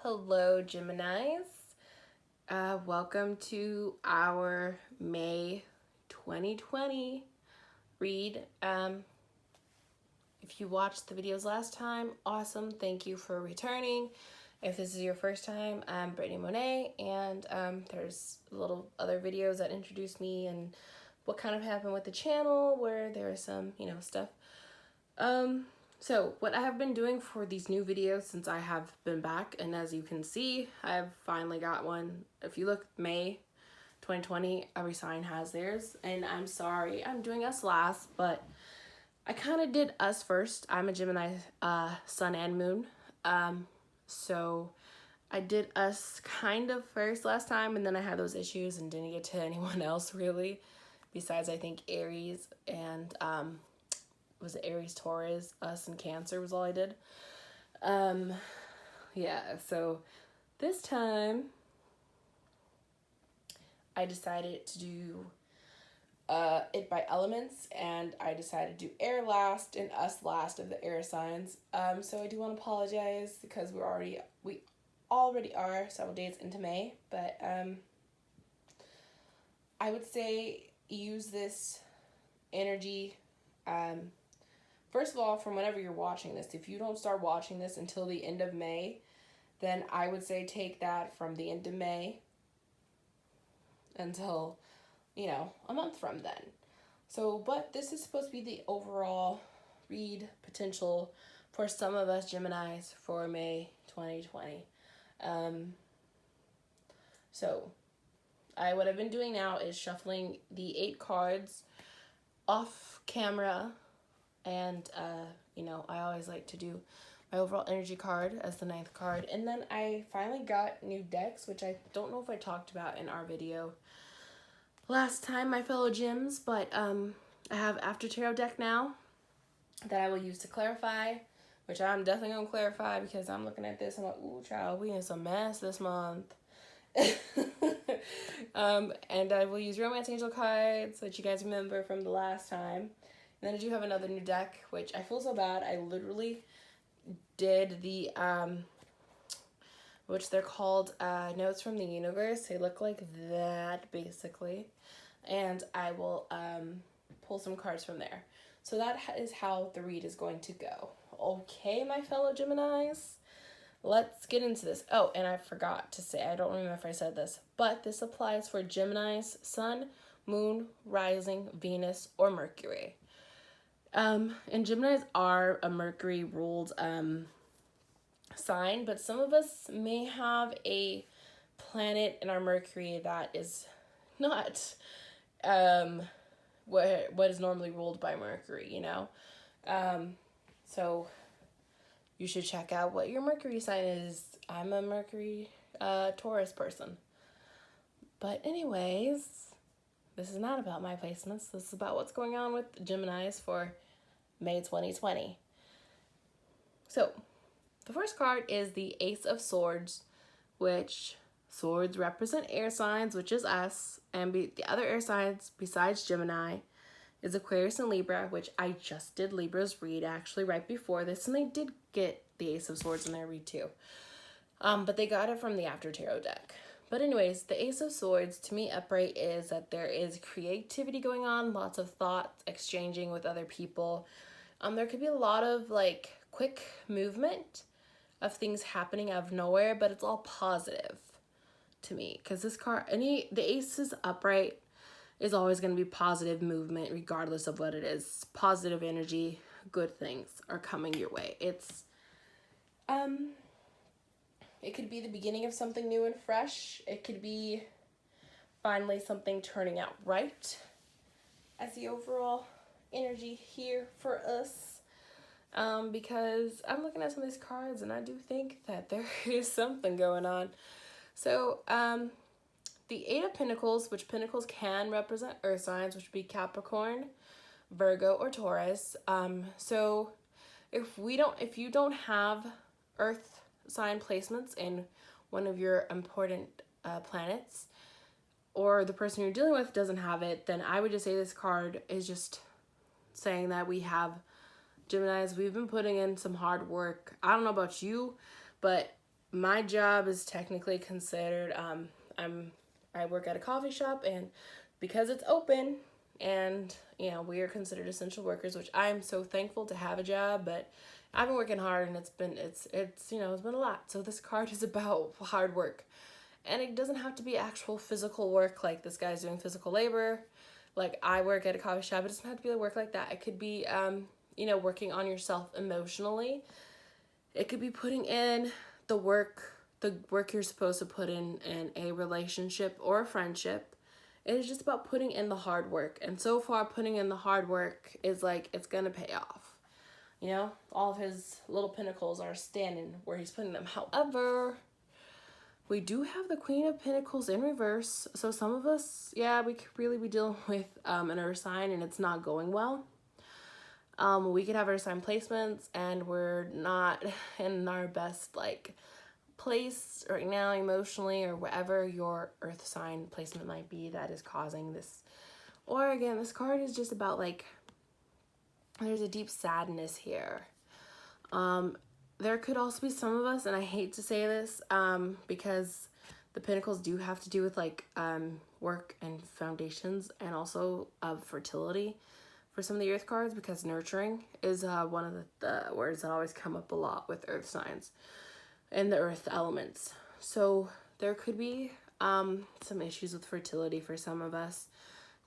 Hello, Geminis. Welcome to our May 2020 read. If you watched the videos last time, awesome. Thank you for returning. If this is your first time, I'm Brittany Monet, and there's little other videos that introduce me and what kind of happened with the channel, where there is some, stuff. So what I have been doing for these new videos since I have been back, and as you can see, I've finally got one. If you look May 2020, every sign has theirs, and I'm sorry I'm doing us last, but I kind of did us first. I'm a Gemini sun and moon, so I did us kind of first last time, and then I had those issues and didn't get to anyone else really, besides I think Aries and was it Aries, Taurus, us, and Cancer was all I did. Yeah, so this time I decided to do it by elements, and I decided to do air last and us last of the air signs. So I do want to apologize because we already are several days into May, but I would say use this energy. First of all, from whenever you're watching this, if you don't start watching this until the end of May, then I would say take that from the end of May until, a month from then. So, but this is supposed to be the overall read potential for some of us Geminis for May 2020. So, what I've been doing now is shuffling the 8 cards off camera. And, I always like to do my overall energy card as the 9th card. And then I finally got new decks, which I don't know if I talked about in our video last time, my fellow Gems. But I have After Tarot deck now that I will use to clarify, which I'm definitely going to clarify because I'm looking at this. I'm like, ooh, child, we in some mess this month. And I will use Romance Angel cards, which you guys remember from the last time. And then I do have another new deck, which I feel so bad. I literally did the, which they're called Notes from the Universe. They look like that, basically. And I will pull some cards from there. So that is how the read is going to go. Okay, my fellow Geminis, let's get into this. Oh, and I forgot to say, I don't remember if I said this, but this applies for Gemini's Sun, Moon, Rising, Venus, or Mercury. And Geminis are a Mercury ruled sign, but some of us may have a planet in our Mercury that is not what is normally ruled by Mercury, so you should check out what your Mercury sign is. I'm a Mercury Taurus person. But anyways, this is not about my placements. This is about what's going on with Geminis for May 2020. So, the first card is the Ace of Swords, which swords represent air signs, which is us, and the other air signs besides Gemini is Aquarius and Libra, which I just did Libra's read actually right before this, and they did get the Ace of Swords in their read too. But they got it from the After Tarot deck. But anyways, the Ace of Swords, to me, upright is that there is creativity going on, lots of thoughts exchanging with other people. There could be a lot of, quick movement of things happening out of nowhere, but it's all positive to me. Because this card, the Ace is upright is always going to be positive movement, regardless of what it is. Positive energy, good things are coming your way. It's, it could be the beginning of something new and fresh. It could be finally something turning out right as the overall energy here for us. Because I'm looking at some of these cards and I do think that there is something going on. So, the 8 of Pentacles, which Pentacles can represent earth signs, which would be Capricorn, Virgo, or Taurus. So if you don't have earth sign placements in one of your important planets, or the person you're dealing with doesn't have it, then I would just say this card is just saying that we have Geminis, we've been putting in some hard work. I don't know about you, but my job is technically considered, I work at a coffee shop, and because it's open and, you know, we are considered essential workers, which I'm so thankful to have a job, but I've been working hard and it's you know, it's been a lot. So this card is about hard work. And it doesn't have to be actual physical work like this guy's doing physical labor. Like I work at a coffee shop. It doesn't have to be work like that. It could be, you know, working on yourself emotionally. It could be putting in the work you're supposed to put in a relationship or a friendship. It is just about putting in the hard work. And so far, putting in the hard work is like, it's going to pay off. You know, all of his little pinnacles are standing where he's putting them. However, we do have the Queen of Pentacles in reverse. So some of us, yeah, we could really be dealing with an earth sign and it's not going well. We could have earth sign placements and we're not in our best, like, place right now emotionally, or whatever your earth sign placement might be that is causing this. Or again, this card is just about, like, there's a deep sadness here. There could also be some of us, and I hate to say this, because the pentacles do have to do with, like, work and foundations, and also fertility for some of the earth cards, because nurturing is one of the words that always come up a lot with earth signs and the earth elements. So there could be some issues with fertility for some of us,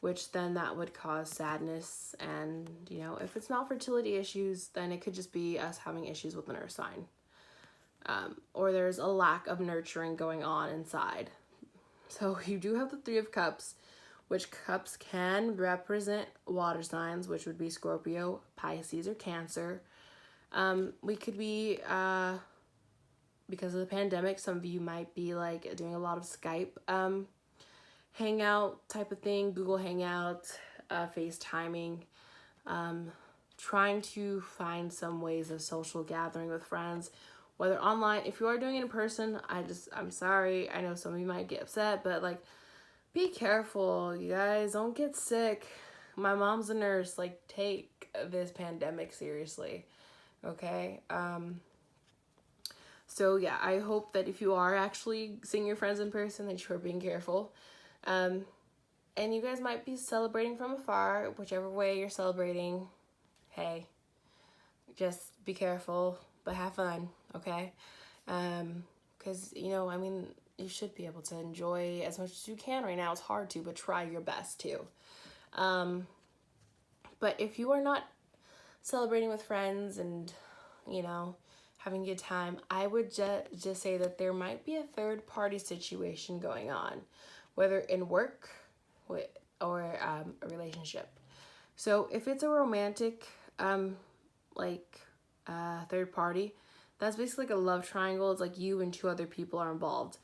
which then that would cause sadness. And, you know, if it's not fertility issues, then it could just be us having issues with an earth sign. Or there's a lack of nurturing going on inside. So you do have the Three of Cups, which cups can represent water signs, which would be Scorpio, Pisces, or Cancer. We could be, because of the pandemic, some of you might be like doing a lot of Skype hangout type of thing, Google Hangout, FaceTiming, trying to find some ways of social gathering with friends, whether online. If you are doing it in person, I'm sorry. I know some of you might get upset, but, like, be careful, you guys. Don't get sick. My mom's a nurse. Like, take this pandemic seriously, okay? So yeah, I hope that if you are actually seeing your friends in person, that you're being careful. And you guys might be celebrating from afar, whichever way you're celebrating. Hey, just be careful, but have fun, okay? Because, you know, I mean, you should be able to enjoy as much as you can right now. It's hard to, but try your best to. But if you are not celebrating with friends and, you know, having a good time, I would just say that there might be a third party situation going on, whether in work or a relationship. So if it's a romantic, third party, that's basically like a love triangle. It's like you and two other people are involved.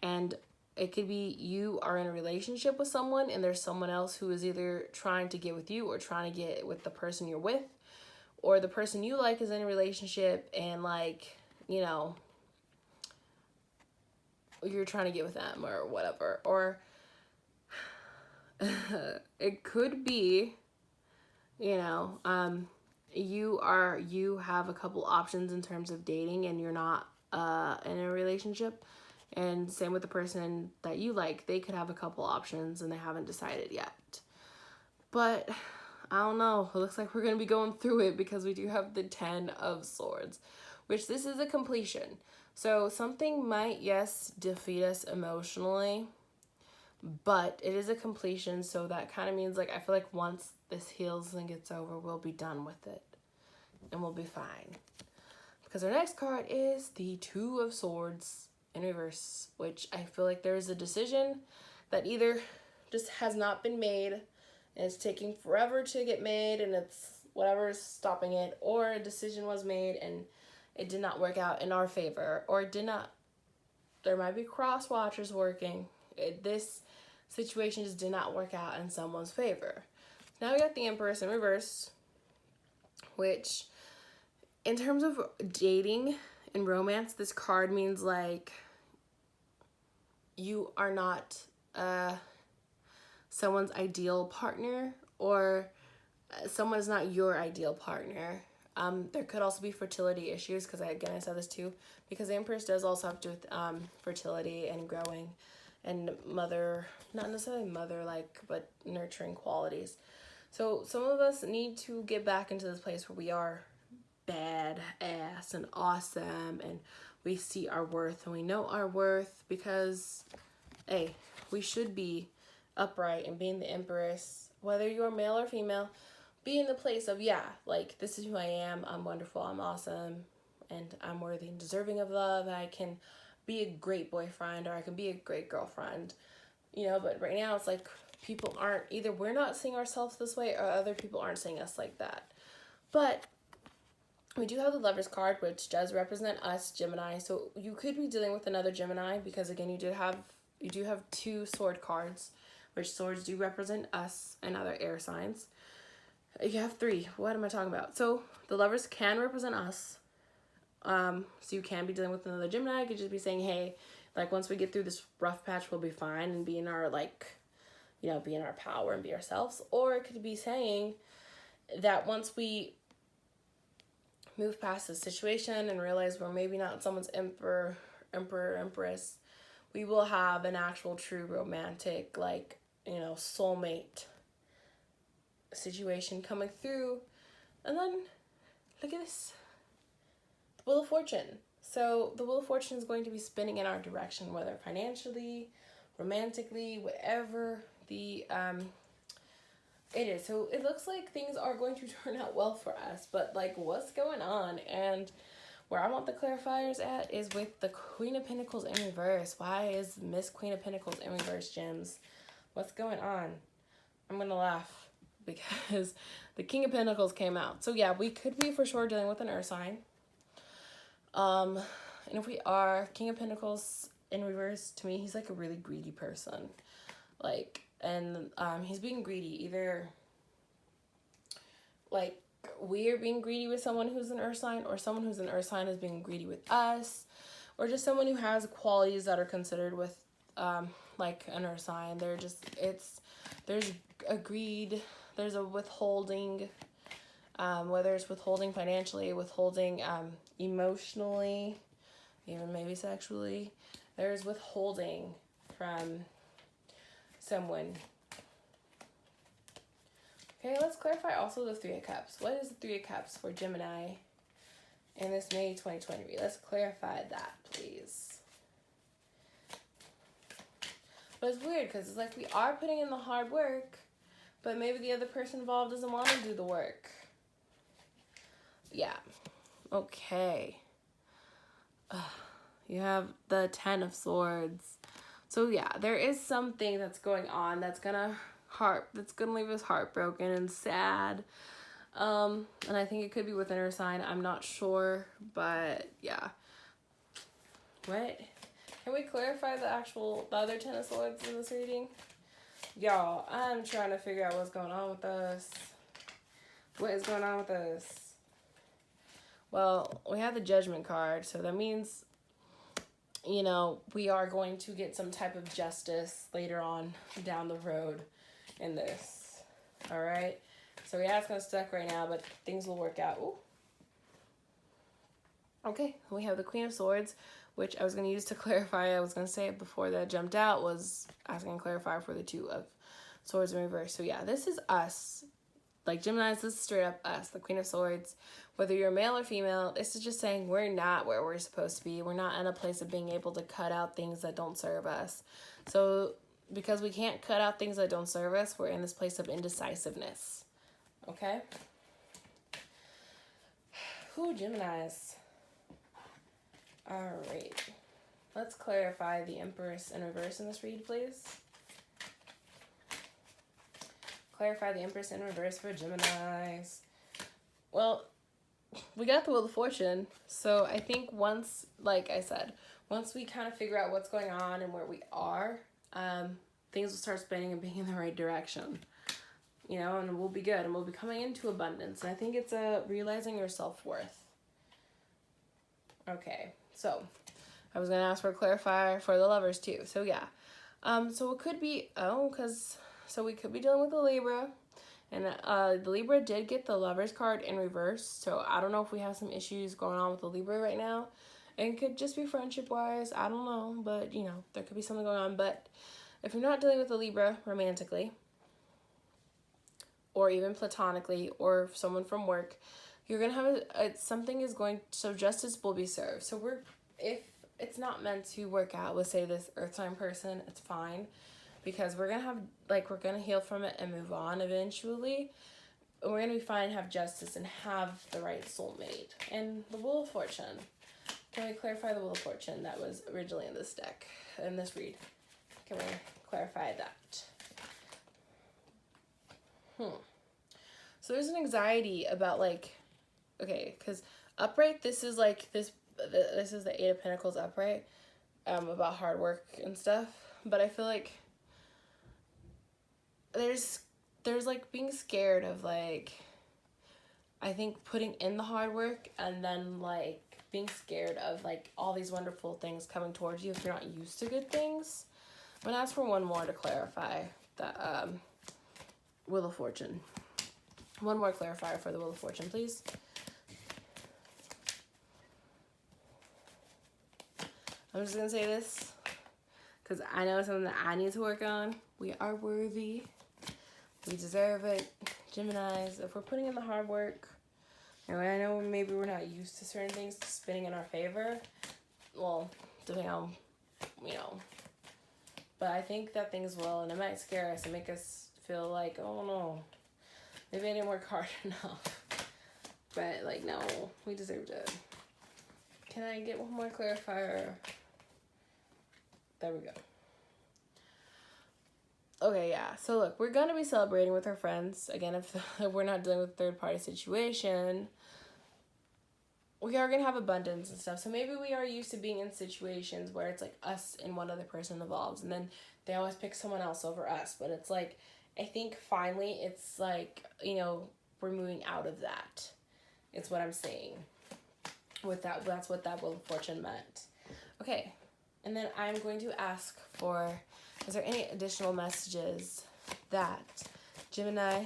And it could be you are in a relationship with someone and there's someone else who is either trying to get with you or trying to get with the person you're with, or the person you like is in a relationship and, like, you know, you're trying to get with them or whatever. Or it could be, you know, you have a couple options in terms of dating and you're not in a relationship. And same with the person that you like. They could have a couple options and they haven't decided yet. But I don't know. It looks like we're going to be going through it because we do have the 10 of Swords, which this is a completion. So something might, yes, defeat us emotionally, but it is a completion. So that kind of means, like, I feel like once this heals and gets over, we'll be done with it and we'll be fine. Because our next card is the Two of Swords in reverse, which I feel like there's a decision that either just has not been made and it's taking forever to get made and it's whatever's stopping it, or a decision was made and it did not work out in our favor, or it did not. There might be cross watchers working. This situation just did not work out in someone's favor. Now we got the Empress in reverse, which in terms of dating and romance, this card means, like, you are not someone's ideal partner, or someone is not your ideal partner. There could also be fertility issues, because I said this too, because the Empress does also have to do with fertility and growing and mother, not necessarily mother-like, but nurturing qualities. So some of us need to get back into this place where we are badass and awesome, and we see our worth and we know our worth, because, hey, we should be upright and being the Empress, whether you're male or female, be in the place of, yeah, like, this is who I am, I'm wonderful, I'm awesome, and I'm worthy and deserving of love. I can be a great boyfriend, or I can be a great girlfriend, you know. But right now it's like people aren't, either we're not seeing ourselves this way, or other people aren't seeing us like that. But we do have the Lovers card, which does represent us, Gemini. So you could be dealing with another Gemini, because again, you do have 2 sword cards, which swords do represent us and other air signs. You have 3. What am I talking about? So the Lovers can represent us. So you can be dealing with another Gemini. You could just be saying, hey, like, once we get through this rough patch, we'll be fine, and be in our, like, you know, be in our power and be ourselves. Or it could be saying that once we move past the situation and realize we're maybe not someone's emperor, empress, we will have an actual true romantic, like, you know, soulmate situation coming through. And then look at this, the Wheel of Fortune. So the Wheel of Fortune is going to be spinning in our direction, whether financially, romantically, whatever the it is. So it looks like things are going to turn out well for us, but like, what's going on? And where I want the clarifiers at is with the Queen of Pentacles in reverse. Why is Miss Queen of Pentacles in reverse, Gems? What's going on? I'm gonna laugh because the King of Pentacles came out. So yeah, we could be for sure dealing with an earth sign. And if we are, King of Pentacles in reverse, to me, he's like a really greedy person. Like, and he's being greedy. Either like we're being greedy with someone who's an earth sign, or someone who's an earth sign is being greedy with us, or just someone who has qualities that are considered with like an earth sign. They're just, there's a greed, there's a withholding, whether it's withholding financially, withholding emotionally, even maybe sexually. There's withholding from someone. Okay, let's clarify also the 3 of Cups. What is the 3 of Cups for Gemini in this May 2020? Let's clarify that, please. But it's weird because it's like we are putting in the hard work, but maybe the other person involved doesn't want to do the work. Yeah. Okay. You have the 10 of Swords. So yeah, there is something that's going on that's gonna leave us heartbroken and sad. And I think it could be with an earth sign. I'm not sure, but yeah. What? Can we clarify the other 10 of Swords in this reading? Y'all, I'm trying to figure out what's going on with us. What is going on with us? Well, we have the Judgment card, so that means, you know, we are going to get some type of justice later on down the road in this. All right? So yeah, it's kind of stuck right now, but things will work out. Ooh. Okay, we have the Queen of Swords, which I was going to use to clarify. I was going to say it before that jumped out, was I was going to clarify for the 2 of Swords in reverse. So yeah, this is us. Like Geminis, this is straight up us, the Queen of Swords. Whether you're male or female, this is just saying we're not where we're supposed to be. We're not in a place of being able to cut out things that don't serve us. So because we can't cut out things that don't serve us, we're in this place of indecisiveness. Okay? Who, Geminis? All right. Let's clarify the Empress in reverse in this read, please. Clarify the Empress in reverse for Geminis. Well, we got the Wheel of Fortune, so I think once, like I said, once we kind of figure out what's going on and where we are, things will start spinning and being in the right direction, you know, and we'll be good, and we'll be coming into abundance. And I think it's realizing your self-worth. Okay, so I was going to ask for a clarifier for the Lovers too. So yeah, so it could be, so we could be dealing with a Libra, And the Libra did get the Lovers card in reverse, so I don't know if we have some issues going on with the Libra right now. And it could just be friendship-wise, I don't know, but, you know, there could be something going on. But if you're not dealing with the Libra romantically, or even platonically, or someone from work, you're going to have something is going, so justice will be served. So if it's not meant to work out with, say, this earth sign person, it's fine. Because we're going to have, like, we're going to heal from it and move on eventually. And we're going to be fine, have justice, and have the right soulmate. And the Wheel of Fortune. Can we clarify the Wheel of Fortune that was originally in this deck, in this read? Can we clarify that? So there's an anxiety about, like, okay, because upright, this is like, this is the Eight of Pentacles upright, about hard work and stuff. But I feel like there's like being scared of, like, I think putting in the hard work and then, like, being scared of, like, all these wonderful things coming towards you if you're not used to good things. I'm gonna ask for one more to clarify that Wheel of Fortune. One more clarifier for the Wheel of Fortune, please. I'm just gonna say this because I know it's something that I need to work on. We are worthy. We deserve it. Geminis, if we're putting in the hard work, and I know maybe we're not used to certain things spinning in our favor. Well, depending on, you know. But I think that things will, and it might scare us and make us feel like, oh no, maybe I didn't work hard enough. But, like, no, we deserved it. Can I get one more clarifier? There we go. Okay, yeah. So, look, we're going to be celebrating with our friends. Again, if we're not dealing with a third-party situation, we are going to have abundance and stuff. So maybe we are used to being in situations where it's, like, us and one other person involved. And then they always pick someone else over us. But it's, like, I think finally it's, like, you know, we're moving out of that. It's what I'm saying. With that, that's what that Wheel of Fortune meant. Okay. And then I'm going to ask for, is there any additional messages that Gemini,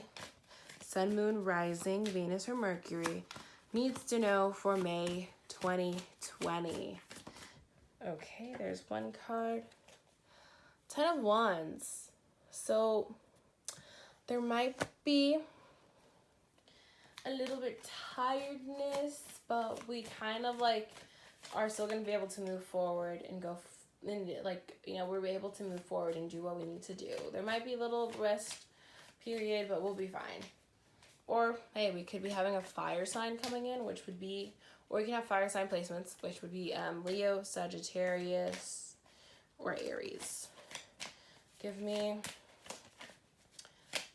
Sun, Moon, Rising, Venus, or Mercury needs to know for May 2020? Okay, there's one card. 10 of Wands. So there might be a little bit tiredness, but we kind of, like, are still going to be able to move forward and go, and, like, you know, we're able to move forward and do what we need to do. There might be a little rest period, but we'll be fine. Or, hey, we could be having a fire sign coming in, which would be, or we can have fire sign placements, which would be Leo, Sagittarius, or Aries. Give me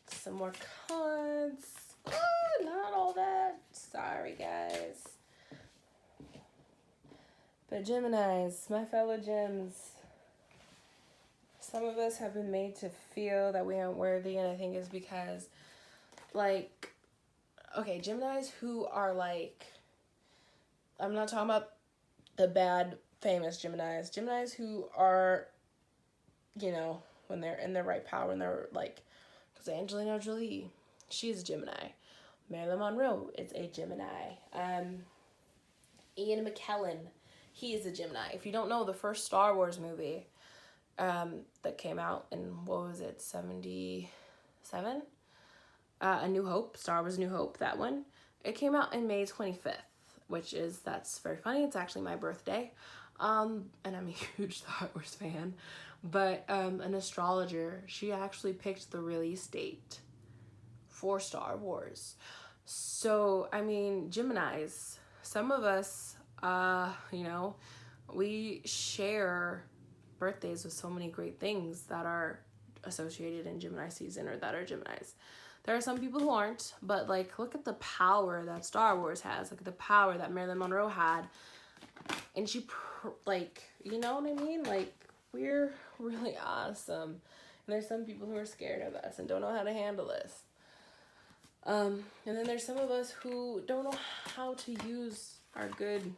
some more cards. Oh, not all that. Sorry, guys. But Geminis, my fellow gems, some of us have been made to feel that we aren't worthy, and I think it's because, like, okay, Geminis who are, like, I'm not talking about the bad, famous Geminis. Geminis who are, you know, when they're in their right power, and they're, like, because Angelina Jolie, she's a Gemini. Marilyn Monroe is a Gemini. Ian McKellen, he is a Gemini. If you don't know, the first Star Wars movie that came out in, what was it, 77? A New Hope, Star Wars New Hope, that one. It came out in May 25th, that's very funny. It's actually my birthday. And I'm a huge Star Wars fan. But an astrologer, she actually picked the release date for Star Wars. So, I mean, Geminis, some of us, you know, we share birthdays with so many great things that are associated in Gemini season, or that are Geminis. There are some people who aren't, but, like, look at the power that Star Wars has. Look at the power that Marilyn Monroe had. And she, like, you know what I mean? Like, we're really awesome. And there's some people who are scared of us and don't know how to handle this. And then there's some of us who don't know how to use our good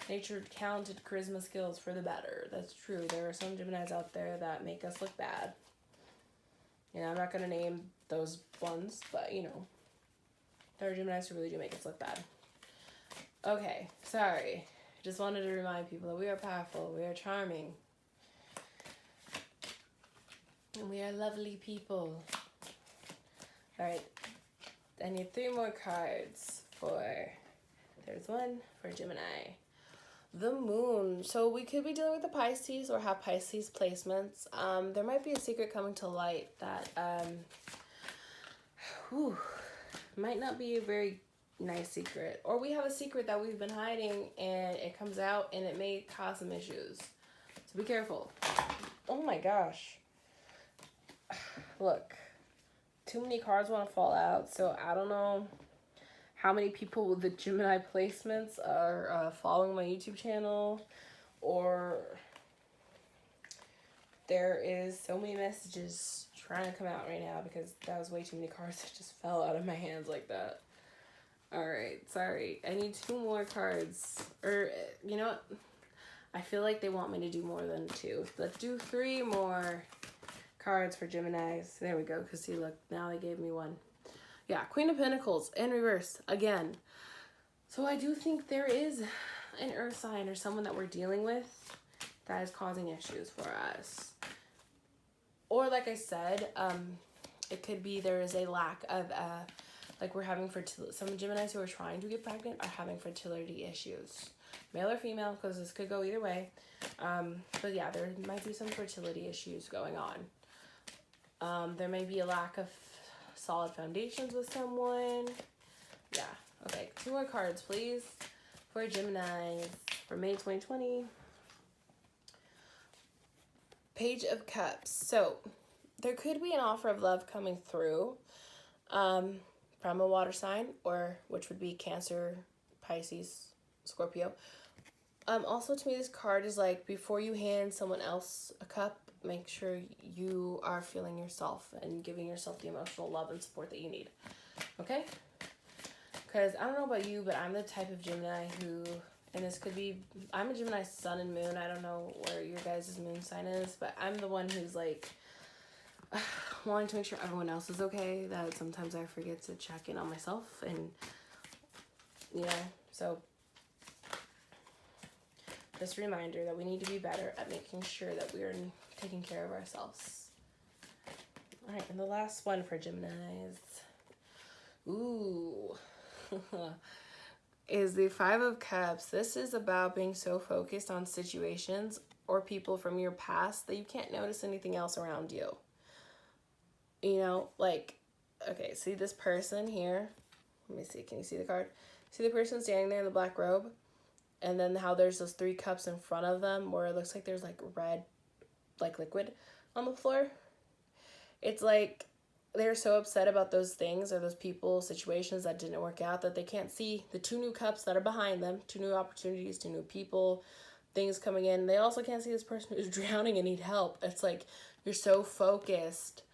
natured, talented charisma skills for the better. That's true. There are some Geminis out there that make us look bad. You know, I'm not going to name those ones, but, you know, there are Geminis who really do make us look bad. Okay, sorry. Just wanted to remind people that we are powerful, we are charming, and we are lovely people. Alright, I need 3 more cards for, there's one for Gemini. The moon. So we could be dealing with the Pisces or have Pisces placements. There might be a secret coming to light that might not be a very nice secret. Or we have a secret that we've been hiding and it comes out and it may cause some issues. So be careful. Oh my gosh. Look. Too many cards want to fall out, so I don't know how many people with the Gemini placements are following my YouTube channel, or there is so many messages trying to come out right now because that was way too many cards that just fell out of my hands like that. Alright, sorry. I need 2 more cards. Or, you know what? I feel like they want me to do more than 2. Let's do 3 more cards for Geminis. There we go. Because see, look, now they gave me 1. Yeah, Queen of Pentacles in reverse again. So I do think there is an earth sign or someone that we're dealing with that is causing issues for us. Or like I said, it could be there is a lack of, like we're having fertility. Some Geminis who are trying to get pregnant are having fertility issues. Male or female, because this could go either way. But yeah, there might be some fertility issues going on. There may be a lack of solid foundations with someone. Yeah. Okay. 2 more cards, please, for Gemini for May 2020. Page of Cups. So there could be an offer of love coming through from a water sign, or which would be Cancer, Pisces, Scorpio. Also, to me, this card is like, before you hand someone else a cup, make sure you are feeling yourself and giving yourself the emotional love and support that you need. Okay? Because I don't know about you, but I'm the type of Gemini who, and this could be, I'm a Gemini sun and moon. I don't know where your guys' moon sign is, but I'm the one who's like wanting to make sure everyone else is okay. That sometimes I forget to check in on myself, and you know, so just a reminder that we need to be better at making sure that we are taking care of ourselves. All right, and the last one for Geminis, is the 5 of Cups. This is about being so focused on situations or people from your past that you can't notice anything else around you. You know, like, okay, see this person here? Let me see, can you see the card? See the person standing there in the black robe? And then how there's those 3 cups in front of them where it looks like there's like red, like liquid on the floor. It's like they're so upset about those things or those people, situations that didn't work out, that they can't see the 2 new cups that are behind them, 2 new opportunities, 2 new people, things coming in. They also can't see this person who's drowning and need help. It's like you're so focused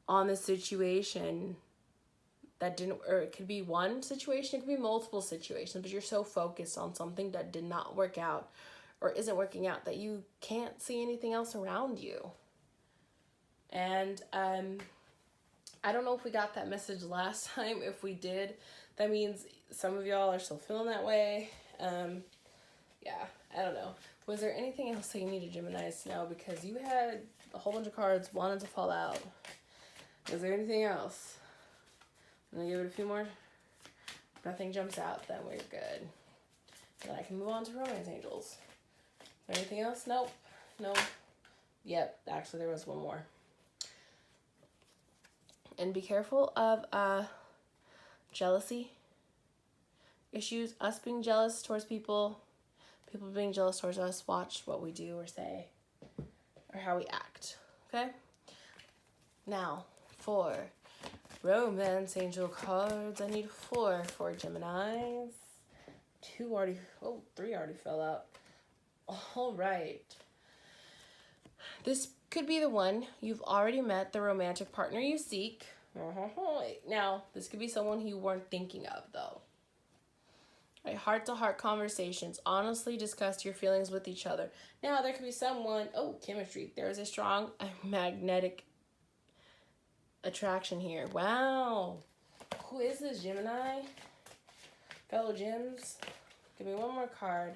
on the situation that didn't, or it could be one situation, it could be multiple situations, but you're so focused on something that did not work out or isn't working out that you can't see anything else around you. And I don't know if we got that message last time. If we did, that means some of y'all are still feeling that way. Yeah, I don't know. Was there anything else that you needed Geminis to know? Because you had a whole bunch of cards wanted to fall out. Is there anything else? I'm gonna give it a few more. If nothing jumps out, then we're good. Then I can move on to Romance Angels. Is there anything else? Nope. No. Yep, actually there was one more. And be careful of jealousy issues. Us being jealous towards people, people being jealous towards us. Watch what we do or say or how we act. Okay? Now, for Romance Angel cards, I need 4 for Geminis. 3 already fell out. All right. This could be the one. You've already met the romantic partner you seek. Now, this could be someone who you weren't thinking of, though. Right, heart-to-heart conversations. Honestly discuss your feelings with each other. Now, there could be someone, chemistry. There's a strong magnetic attraction here. Wow. Who is this, Gemini? Fellow Gems? Give me one more card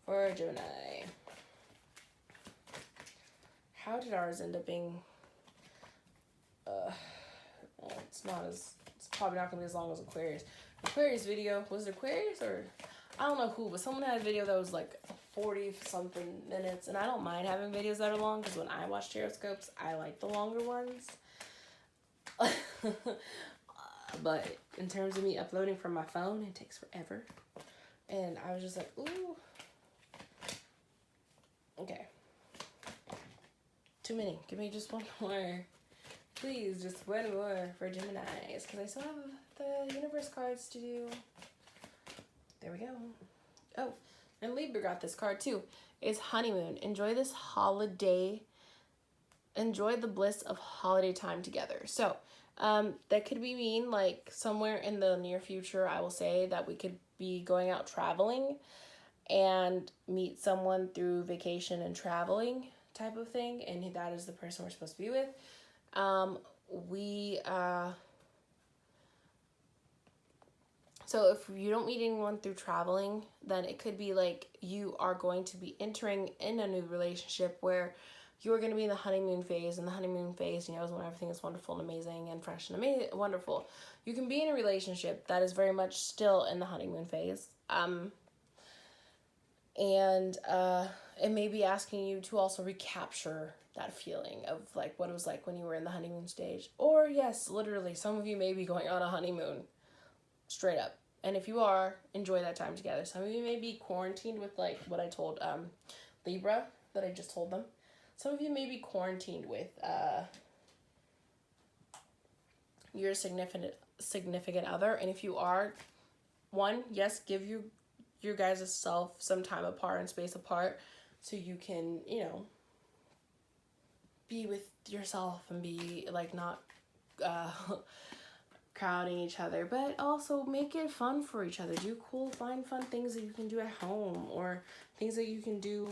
for Gemini. How did ours end up being... well, it's probably not going to be as long as Aquarius. Aquarius video, was it Aquarius or... I don't know who, but someone had a video that was like 40-something minutes, and I don't mind having videos that are long, because when I watch Taroscopes, I like the longer ones. But in terms of me uploading from my phone, it takes forever. And I was just like, ooh. Okay. Too many. Give me just one more. Please, just one more for Geminis, because I still have the universe cards to do. There we go. Oh, and Libra got this card too. It's honeymoon. Enjoy this holiday. Enjoy the bliss of holiday time together. So, that could mean like somewhere in the near future, I will say that we could be going out traveling and meet someone through vacation and traveling type of thing. And that is the person we're supposed to be with. So if you don't meet anyone through traveling, then it could be like you are going to be entering in a new relationship where you're going to be in the honeymoon phase. And the honeymoon phase, you know, is when everything is wonderful and amazing and fresh and wonderful. You can be in a relationship that is very much still in the honeymoon phase. And it may be asking you to also recapture that feeling of like what it was like when you were in the honeymoon stage. Or yes, literally, some of you may be going on a honeymoon. Straight up. And if you are, enjoy that time together. Some of you may be quarantined with like what I told Libra that I just told them. Some of you may be quarantined with your significant other. And if you are, one, yes, give your guys' self some time apart and space apart so you can, you know, be with yourself and be like not crowding each other, but also make it fun for each other. Find fun things that you can do at home or things that you can do,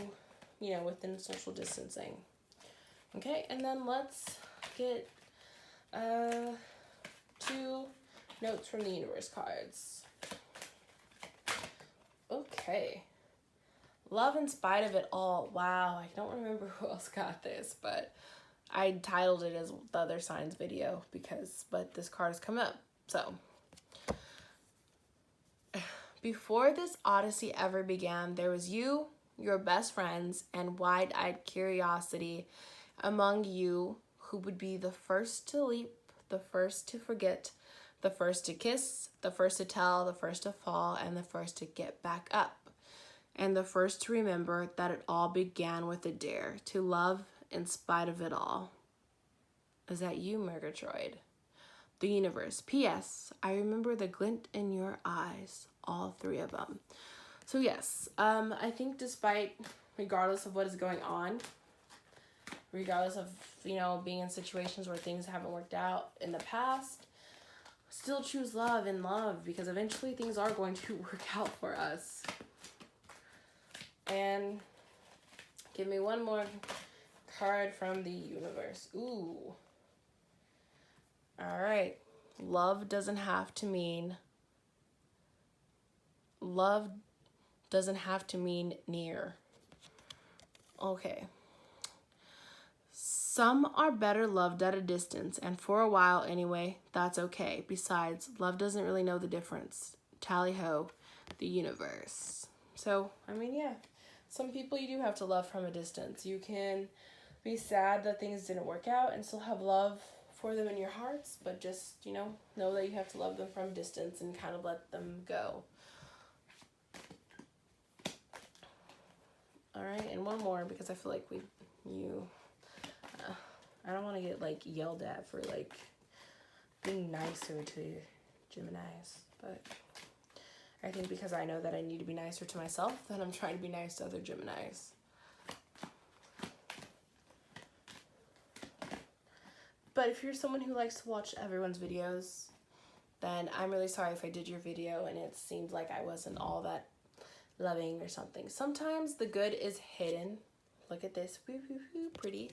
you know, within social distancing. Okay, and then let's get 2 notes from the universe cards. Okay. Love in spite of it all. Wow, I don't remember who else got this, but I titled it as the other signs video but this card has come up. So, before this odyssey ever began, there was you, your best friends, and wide-eyed curiosity among you who would be the first to leap, the first to forget, the first to kiss, the first to tell, the first to fall, and the first to get back up, and the first to remember that it all began with a dare to love in spite of it all. Is that you, Murgatroyd? The universe. P.S. I remember the glint in your eyes, all 3 of them. So yes, I think regardless of what is going on, regardless of, you know, being in situations where things haven't worked out in the past, still choose love and love, because eventually things are going to work out for us. And give me one more card from the universe. Ooh. All right. Love doesn't have to mean near. Okay. Some are better loved at a distance, and for a while anyway, that's okay. Besides, love doesn't really know the difference. Tally-ho, the universe. So, I mean, yeah. Some people you do have to love from a distance. You can be sad that things didn't work out and still have love for them in your hearts, but just, you know that you have to love them from a distance and kind of let them go. All right, and one more, because I feel like I don't want to get like yelled at for like being nicer to Geminis, but I think because I know that I need to be nicer to myself, then I'm trying to be nice to other Geminis. But if you're someone who likes to watch everyone's videos, then I'm really sorry if I did your video and it seemed like I wasn't all that loving or something. Sometimes the good is hidden. Look at this. Woo, woo, woo, pretty.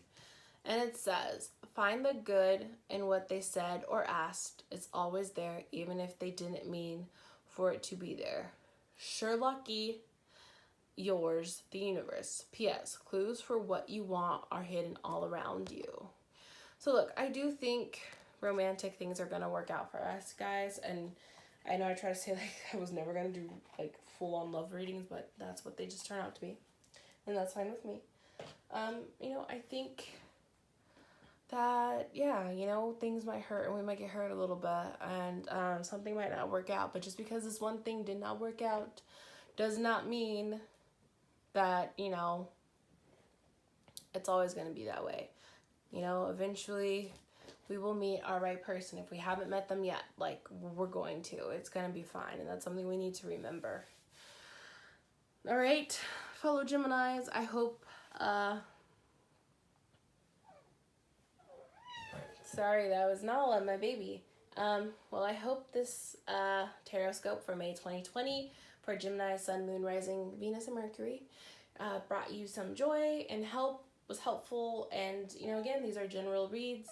And it says, find the good in what they said or asked. It's always there, even if they didn't mean for it to be there. Sure lucky, yours, the universe. P.S. Clues for what you want are hidden all around you. So look, I do think romantic things are going to work out for us, guys. And I know I try to say like I was never going to do like full-on love readings, but that's what they just turn out to be. And that's fine with me. I think that, yeah, things might hurt and we might get hurt a little bit and something might not work out. But just because this one thing did not work out does not mean that, it's always going to be that way. Eventually we will meet our right person. If we haven't met them yet, like we're going to. It's going to be fine. And that's something we need to remember. All right, fellow Geminis, I hope, sorry, that was Nala, my baby. Well, I hope this Taroscope for May 2020 for Gemini, Sun, Moon, Rising, Venus, and Mercury brought you some joy and was helpful. And, again, these are general reads.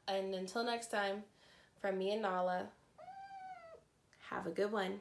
And until next time, from me and Nala, have a good one.